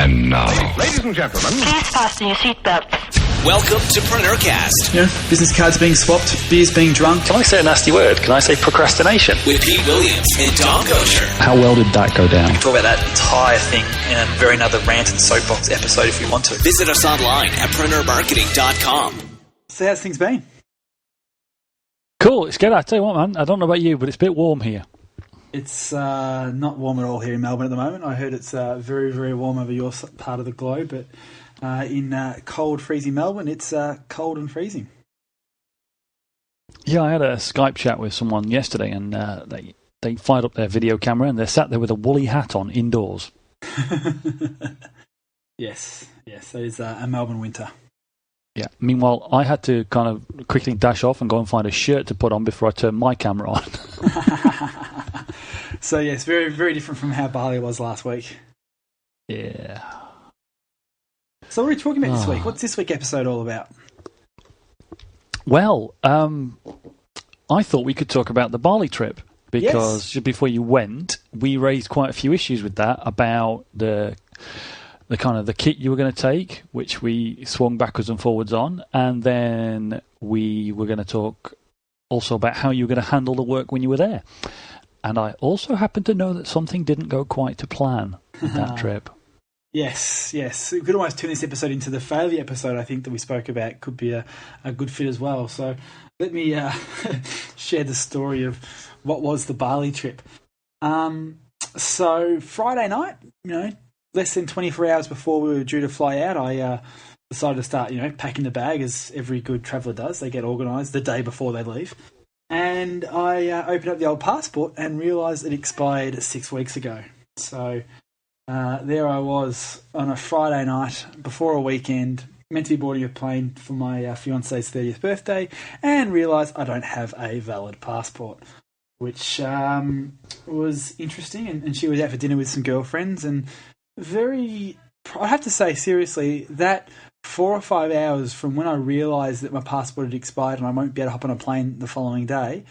And now, ladies and gentlemen, please fasten your seatbelts. Welcome to PreneurCast. You know, business cards being swapped, beers being drunk. Can I say a nasty word? Can I say procrastination? With Pete Williams and Dom Goucher. How well did that go down? We can talk about that entire thing in a very another rant and soapbox episode if we want to. Visit us online at PreneurMarketing.com. So how's things been? Cool, it's good. I tell you what, man, I don't know about you, but it's a bit warm here. It's not warm at all here in Melbourne at the moment. I heard it's very, very warm over your part of the globe, but in cold, freezing Melbourne, it's cold and freezing. Yeah, I had a Skype chat with someone yesterday, and they fired up their video camera, and they're sat there with a woolly hat on indoors. Yes, that is a Melbourne winter. Yeah. Meanwhile, I had to kind of quickly dash off and go and find a shirt to put on before I turned my camera on. So, yes, very, very different from how Bali was last week. Yeah. So what are we talking about this week? What's this week's episode all about? Well, I thought we could talk about the Bali trip because just before you went, we raised quite a few issues with that about the kind of the kit you were going to take, which we swung backwards and forwards on, and then we were going to talk also about how you were going to handle the work when you were there. And I also happen to know that something didn't go quite to plan with that trip. Yes. We could almost turn this episode into the failure episode, I think, that we spoke about. Could be a good fit as well. So let me share the story of what was the Bali trip. So Friday night, less than 24 hours before we were due to fly out, I decided to start, packing the bag, as every good traveller does. They get organised the day before they leave. And I opened up the old passport and realised it expired 6 weeks ago. So there I was on a Friday night before a weekend, meant to be boarding a plane for my fiancé's 30th birthday, and realised I don't have a valid passport, which was interesting. And she was out for dinner with some girlfriends, and I have to say, seriously, that 4 or 5 hours from when I realised that my passport had expired and I won't be able to hop on a plane the following day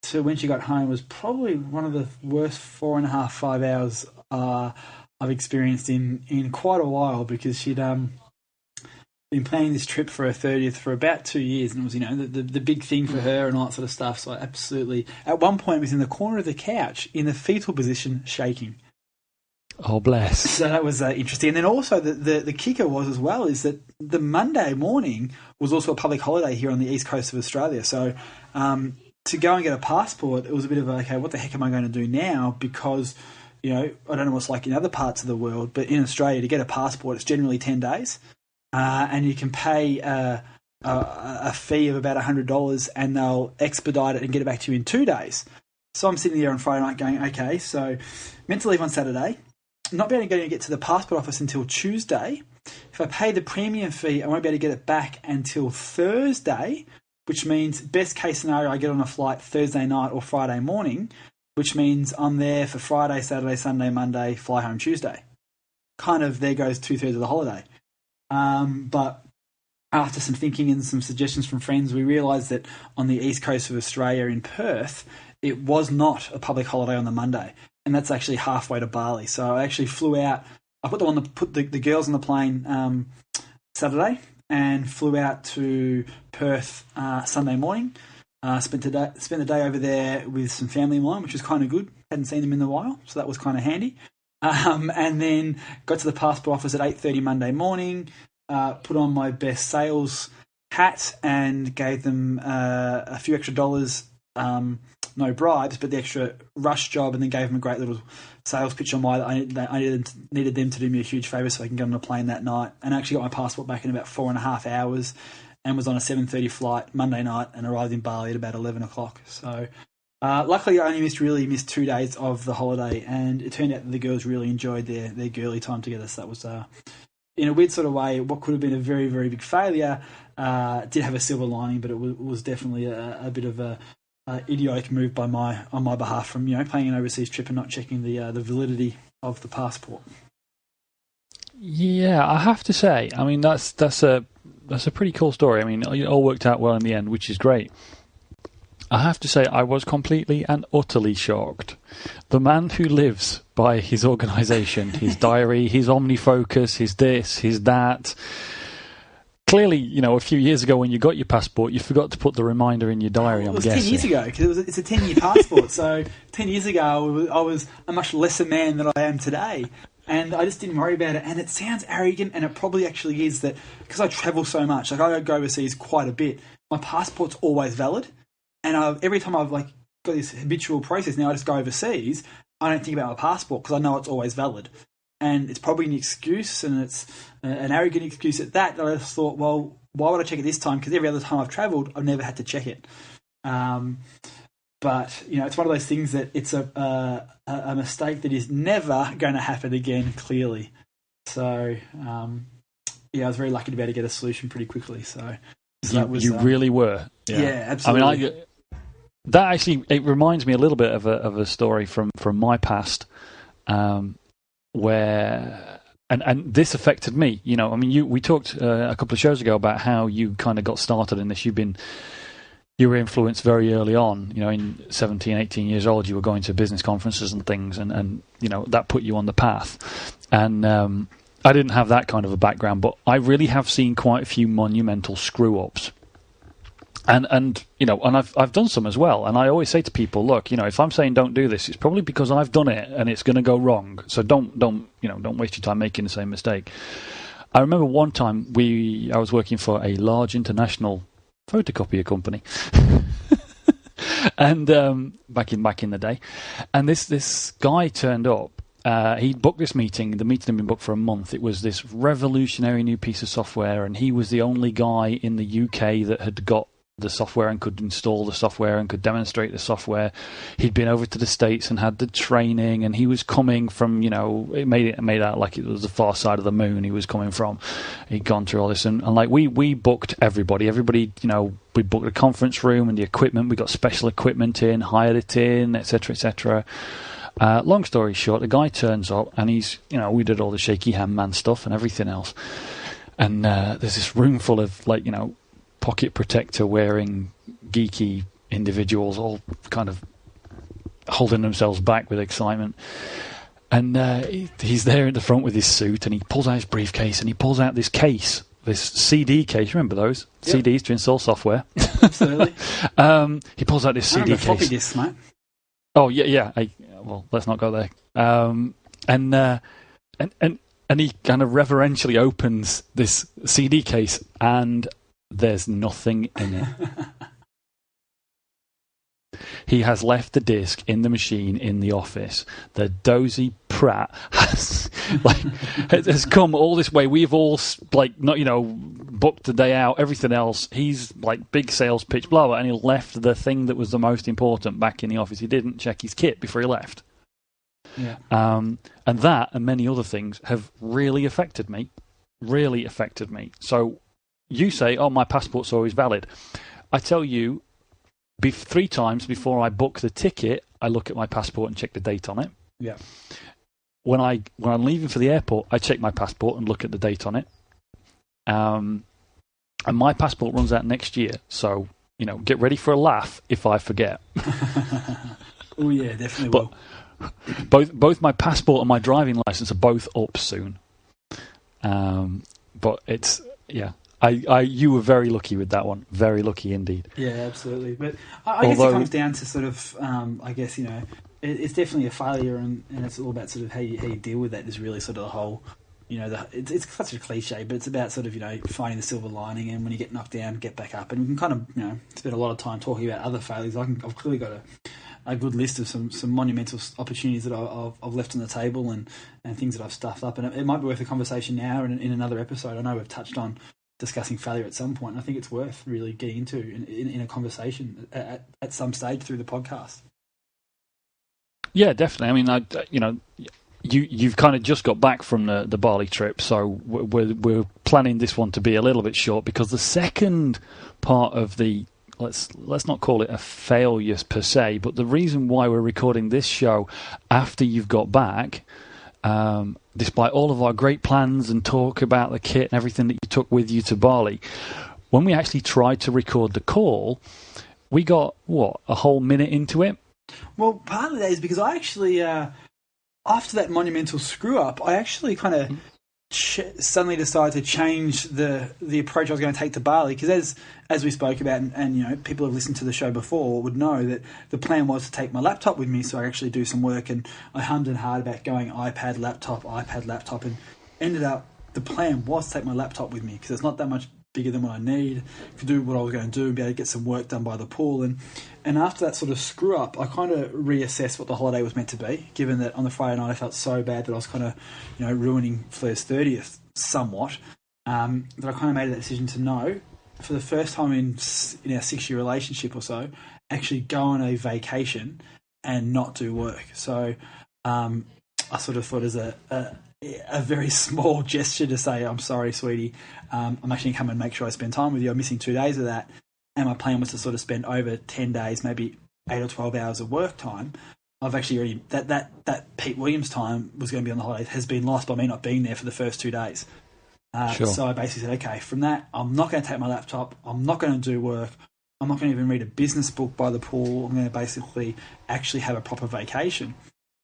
to when she got home was probably one of the worst 4.5, 5 hours I've experienced in quite a while, because she'd been planning this trip for her 30th for about 2 years, and it was, the big thing for her and all that sort of stuff. So I absolutely, at one point, was in the corner of the couch in the fetal position, shaking. Oh, bless. So that was interesting. And then also the kicker was as well is that the Monday morning was also a public holiday here on the east coast of Australia. So to go and get a passport, it was a bit of okay, what the heck am I going to do now? Because, I don't know what's like in other parts of the world, but in Australia, to get a passport, it's generally 10 days. And you can pay a fee of about $100, and they'll expedite it and get it back to you in 2 days. So I'm sitting there on Friday night going, okay, so meant to leave on Saturday, not being able to get to the passport office until Tuesday. If I pay the premium fee, I won't be able to get it back until Thursday, which means best case scenario, I get on a flight Thursday night or Friday morning, which means I'm there for Friday, Saturday, Sunday, Monday, fly home Tuesday. Kind of there goes 2/3 of the holiday. But after some thinking and some suggestions from friends, we realised that on the east coast of Australia in Perth, it was not a public holiday on the Monday. And that's actually halfway to Bali. So I actually flew out. I put the girls on the plane Saturday and flew out to Perth Sunday morning. Spent the day over there with some family of mine, which was kind of good. Hadn't seen them in a while, so that was kind of handy. And then got to the passport office at 8:30 Monday morning. Put on my best sales hat and gave them a few extra dollars. No bribes, but the extra rush job, and then gave them a great little sales pitch on why I needed them to do me a huge favour so I can get on a plane that night. And I actually got my passport back in about 4.5 hours, and was on a 7:30 flight Monday night and arrived in Bali at about 11 o'clock. So luckily I only missed 2 days of the holiday, and it turned out that the girls really enjoyed their girly time together. So that was, in a weird sort of way, what could have been a very, very big failure did have a silver lining, but it was definitely a bit of a idiotic move on my behalf from playing an overseas trip and not checking the validity of the passport. Yeah, I have to say, I mean that's a pretty cool story. I mean, it all worked out well in the end, which is great. I have to say, I was completely and utterly shocked. The man who lives by his organisation, his diary, his OmniFocus, his this, his that. Clearly, a few years ago when you got your passport, you forgot to put the reminder in your diary, I'm guessing. It was 10 years ago, because it's a 10-year passport. So 10 years ago, I was a much lesser man than I am today. And I just didn't worry about it. And it sounds arrogant, and it probably actually is that, because I travel so much, like I go overseas quite a bit, my passport's always valid. And every time I've got this habitual process, now I just go overseas, I don't think about my passport because I know it's always valid. And it's probably an excuse, and it's an arrogant excuse at that I just thought, well, why would I check it this time? Because every other time I've travelled, I've never had to check it. But, it's one of those things that it's a mistake that is never going to happen again, clearly. So, I was very lucky to be able to get a solution pretty quickly. So that was, you really were. Yeah, absolutely. That actually, it reminds me a little bit of a story from my past, where and this affected me. We talked a couple of shows ago about how you kind of got started in this. You were influenced very early on. In 17, 18 years old, you were going to business conferences and things, and that put you on the path. And I didn't have that kind of a background, but I really have seen quite a few monumental screw ups. And I've done some as well. And I always say to people, look, if I'm saying don't do this, it's probably because I've done it and it's going to go wrong. So don't waste your time making the same mistake. I remember one time I was working for a large international photocopier company, and back in the day, and this guy turned up. He booked this meeting. The meeting had been booked for a month. It was this revolutionary new piece of software, and he was the only guy in the UK that had got the software and could install the software and could demonstrate the software. He'd been over to the States and had the training, and he was coming from, it made out like it was the far side of the moon he was coming from. He'd gone through all this, and we booked everybody, we booked the conference room and the equipment. We got special equipment in, hired it in, etc., etc. Long story short, the guy turns up, and he's, we did all the shaky hand man stuff and everything else, and there's this room full of pocket protector wearing geeky individuals, all kind of holding themselves back with excitement. And he's there in the front with his suit, and he pulls out his briefcase, and he pulls out this case, this CD case. Remember those? Yep. CDs to install software. Absolutely. He pulls out this CD case. Floppy disks, mate. Oh yeah. Well, let's not go there. And he kind of reverentially opens this CD case, and there's nothing in it. He has left the disc in the machine in the office. The dozy prat has come all this way. We've all booked the day out, everything else. He's big sales pitch, blah blah, and he left the thing that was the most important back in the office. He didn't check his kit before he left. Yeah. And that and many other things have really affected me. So you say, oh, my passport's always valid. I tell you, 3 times before I book the ticket, I look at my passport and check the date on it. Yeah. When I'm leaving for the airport, I check my passport and look at the date on it. And my passport runs out next year, so get ready for a laugh if I forget. Oh yeah, definitely. But both my passport and my driving license are both up soon. But it's you were very lucky with that one. Very lucky indeed. Yeah, absolutely. But I guess it comes down to sort of, it's definitely a failure, and it's all about sort of how you deal with that is really sort of the whole, it's such a cliche, but it's about sort of, finding the silver lining, and when you get knocked down, get back up. And we can kind of, spend a lot of time talking about other failures. I've clearly got a good list of some monumental opportunities that I've left on the table and things that I've stuffed up. And it might be worth a conversation now and in another episode. I know we've touched on discussing failure at some point, and I think it's worth really getting into in a conversation at some stage through the podcast. Yeah, definitely. I mean, you've kind of just got back from the Bali trip, so we're planning this one to be a little bit short, because the second part of the let's not call it a failure per se, but the reason why we're recording this show after you've got back, despite all of our great plans and talk about the kit and everything that you took with you to Bali, when we actually tried to record the call, we got, a whole minute into it? Well, part of that is because I actually, after that monumental screw-up, I actually kind of suddenly decided to change the approach I was going to take to Bali, because as we spoke about, and people who have listened to the show before would know that the plan was to take my laptop with me so I actually do some work, and I hummed and hawed about going iPad, laptop, and ended up the plan was to take my laptop with me because it's not that much bigger than what I need to do what I was going to do and be able to get some work done by the pool. And after that sort of screw up, I kind of reassessed what the holiday was meant to be, given that on the Friday night I felt so bad that I was kind of, ruining Flair's 30th somewhat, that I kind of made that decision to know, for the first time in our 6-year relationship or so, actually go on a vacation and not do work. So I sort of thought as a very small gesture to say, I'm sorry, sweetie, I'm actually going to come and make sure I spend time with you. I'm missing 2 days of that. And my plan was to sort of spend over 10 days, maybe 8 or 12 hours of work time. I've actually already, that Pete Williams time was going to be on the holiday, has been lost by me not being there for the first 2 days. Sure. So I basically said, okay, from that, I'm not going to take my laptop. I'm not going to do work. I'm not going to even read a business book by the pool. I'm going to basically actually have a proper vacation.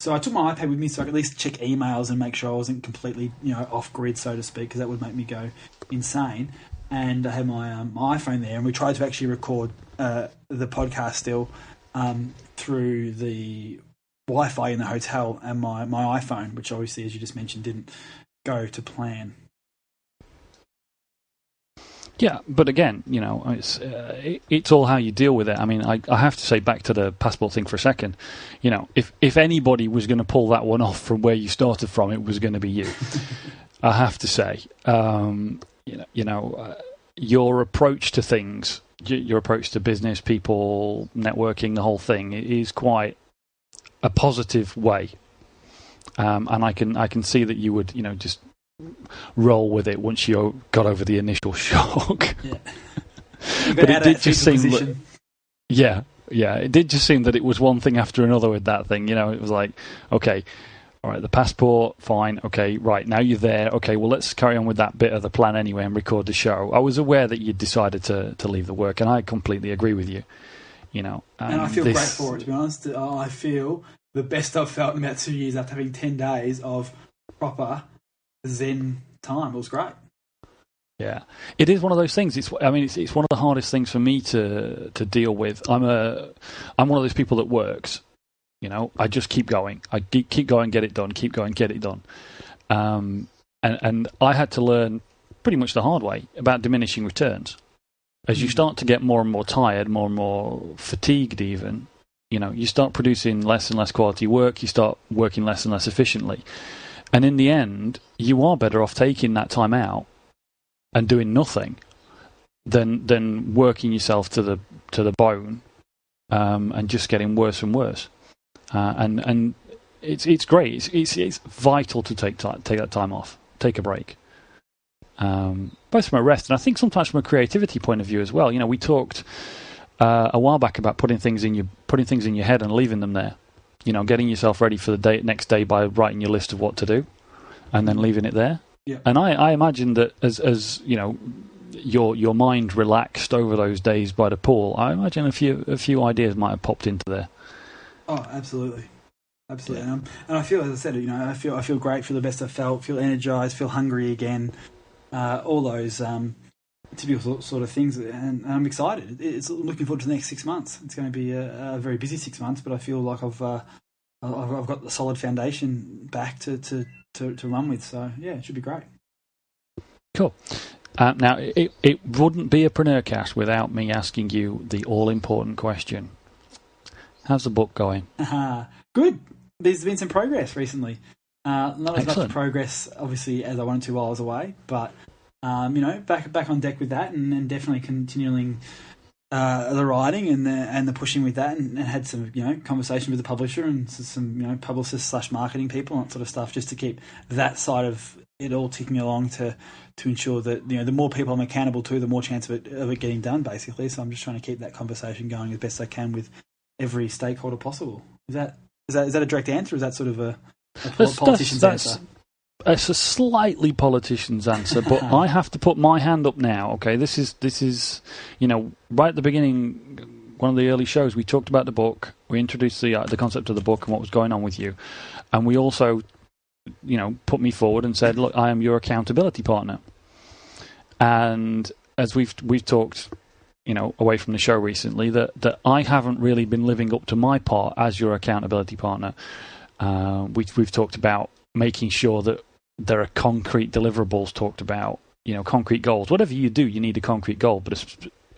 So I took my iPad with me so I could at least check emails and make sure I wasn't completely, off grid, so to speak, because that would make me go insane. And I had my iPhone there, and we tried to actually record the podcast still through the Wi-Fi in the hotel and my iPhone, which obviously, as you just mentioned, didn't go to plan. Yeah, but again, it's all how you deal with it. I mean, I have to say, back to the passport thing for a second. If anybody was going to pull that one off from where you started from, it was going to be you. I have to say, your approach to things, your approach to business, people, networking, the whole thing is quite a positive way. And I can see that you would, just roll with it once you got over the initial shock. Yeah. But it did just seem it did just seem that it was one thing after another with that thing. It was like, okay, all right, the passport, fine, okay, right, now you're there, okay, well, let's carry on with that bit of the plan anyway and record the show. I was aware that you'd decided to leave the work, and I completely agree with you. And I feel great for it, to be honest. I feel the best I've felt in about 2 years after having 10 days of proper Zen time. It was great. Yeah, it is one of those things. It's one of the hardest things for me to deal with. I'm one of those people that works. I just keep going. I keep going, get it done. Keep going, get it done. And I had to learn pretty much the hard way about diminishing returns. As you start to get more and more tired, more and more fatigued, even, you start producing less and less quality work. You start working less and less efficiently. And in the end, you are better off taking that time out and doing nothing than working yourself to the bone and just getting worse and worse. And it's great. It's vital to take that time off, take a break. Both from a rest and I think sometimes from a creativity point of view as well. We talked a while back about putting things in your head and leaving them there. Getting yourself ready for the next day by writing your list of what to do, and then leaving it there. Yeah. And I imagine that as your mind relaxed over those days by the pool, I imagine a few ideas might have popped into there. Oh, absolutely. Yeah. And I feel, as I said, I feel great, feel the best I've felt, feel energized, feel hungry again. All those typical sort of things, and I'm excited. It's looking forward to the next 6 months. It's going to be a very busy 6 months, but I feel like I've got the solid foundation back to run with. So yeah, it should be great. Cool. Now it wouldn't be a PreneurCast without me asking you the all important question. How's the book going? Good. There's been some progress recently. Not as Excellent. much progress, obviously, as I wanted to while I was away, but back on deck with that, and definitely continuing the writing and the pushing with that, and had some conversation with the publisher and some publicists / marketing people and that sort of stuff, just to keep that side of it all ticking along to ensure that the more people I'm accountable to, the more chance of it getting done, basically. So I'm just trying to keep that conversation going as best I can with every stakeholder possible. Is that a direct answer? Or is that sort of a politician's answer? It's a slightly politician's answer, but I have to put my hand up now. Okay, this is right at the beginning. one of the early shows, we talked about the book. We introduced the concept of the book and what was going on with you, and we also, put me forward and said, "Look, I am your accountability partner." And as we've talked, away from the show recently, that I haven't really been living up to my part as your accountability partner. We've talked about making sure that there are concrete deliverables talked about, concrete goals. Whatever you do, you need a concrete goal. But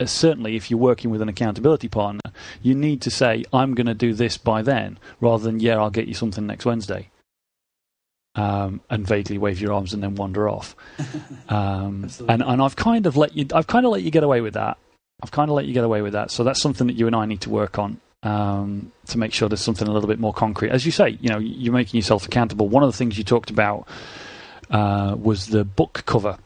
certainly if you're working with an accountability partner, you need to say, I'm going to do this by then, rather than, I'll get you something next Wednesday. And vaguely wave your arms and then wander off. And I've kind of let you get away with that. So that's something that you and I need to work on. To make sure there's something a little bit more concrete. As you say, you're making yourself accountable. One of the things you talked about was the book cover,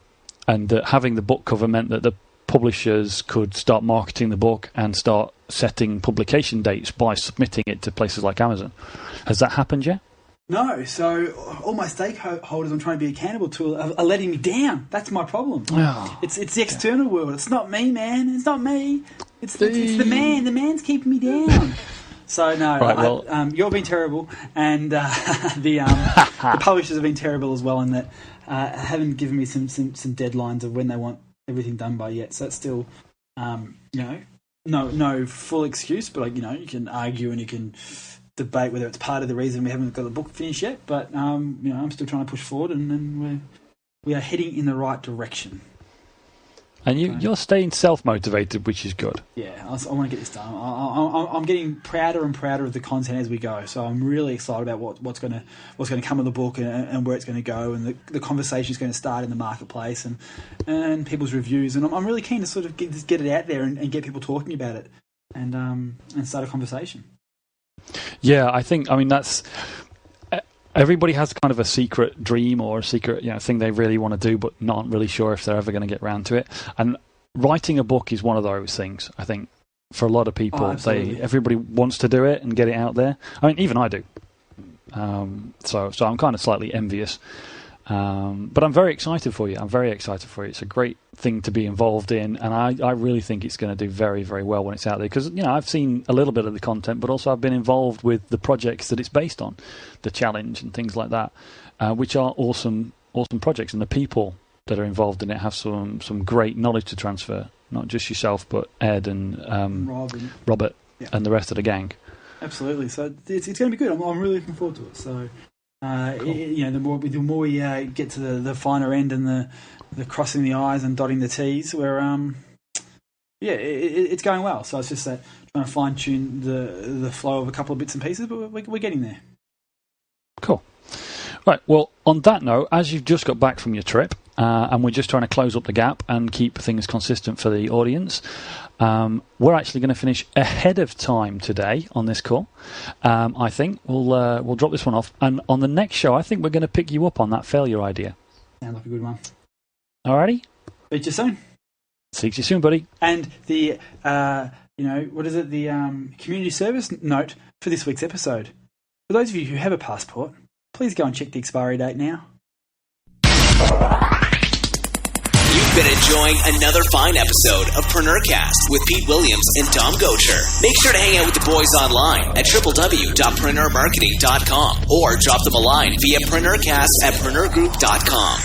and that having the book cover meant that the publishers could start marketing the book and start setting publication dates by submitting it to places like Amazon. Has that happened yet? No, so all my stakeholders I'm trying to be accountable to are letting me down. That's my problem. Oh, it's the external world. It's not me, man. It's not me. It's the man. The man's keeping me down. So no, right, you've been terrible, and the publishers have been terrible as well, in that haven't given me some deadlines of when they want everything done by yet. So that's still, no full excuse, but you can argue and you can debate whether it's part of the reason we haven't got the book finished yet. But I'm still trying to push forward, and we are heading in the right direction. And you're staying self-motivated, which is good. Yeah, I want to get this done. I'm getting prouder and prouder of the content as we go. So I'm really excited about what's going to come of the book and where it's going to go, and the conversation is going to start in the marketplace and people's reviews. And I'm really keen to sort of get it out there and get people talking about it and start a conversation. Yeah, that's. Everybody has kind of a secret dream or a secret thing they really want to do, but not really sure if they're ever going to get around to it. And writing a book is one of those things, I think, for a lot of people. Everybody wants to do it and get it out there. I mean, even I do. So I'm kind of slightly envious. But I'm very excited for you. It's a great thing to be involved in, and I really think it's going to do very, very well when it's out there, because I've seen a little bit of the content, but also I've been involved with the projects that it's based on, the challenge and things like that, which are awesome projects, and the people that are involved in it have some great knowledge to transfer, not just yourself, but Ed and Robert and the rest of the gang. Absolutely. So it's going to be good. I'm really looking forward to it. So. Cool. The more we get to the finer end and the crossing the I's and dotting the T's, where it's going well. So it's just that trying to fine tune the flow of a couple of bits and pieces, but we're getting there. Cool. Right. Well, on that note, as you've just got back from your trip, and we're just trying to close up the gap and keep things consistent for the audience, we're actually going to finish ahead of time today on this call. I think we'll drop this one off, and on the next show, I think we're going to pick you up on that failure idea. Sounds like a good one. Alrighty. Speak to you soon. See you soon, buddy. And the what is it? The community service note for this week's episode. For those of you who have a passport, please go and check the expiry date now. You've been enjoying another fine episode of PreneurCast with Pete Williams and Dom Goucher. Make sure to hang out with the boys online at www.preneurmarketing.com or drop them a line via PreneurCast@preneurgroup.com.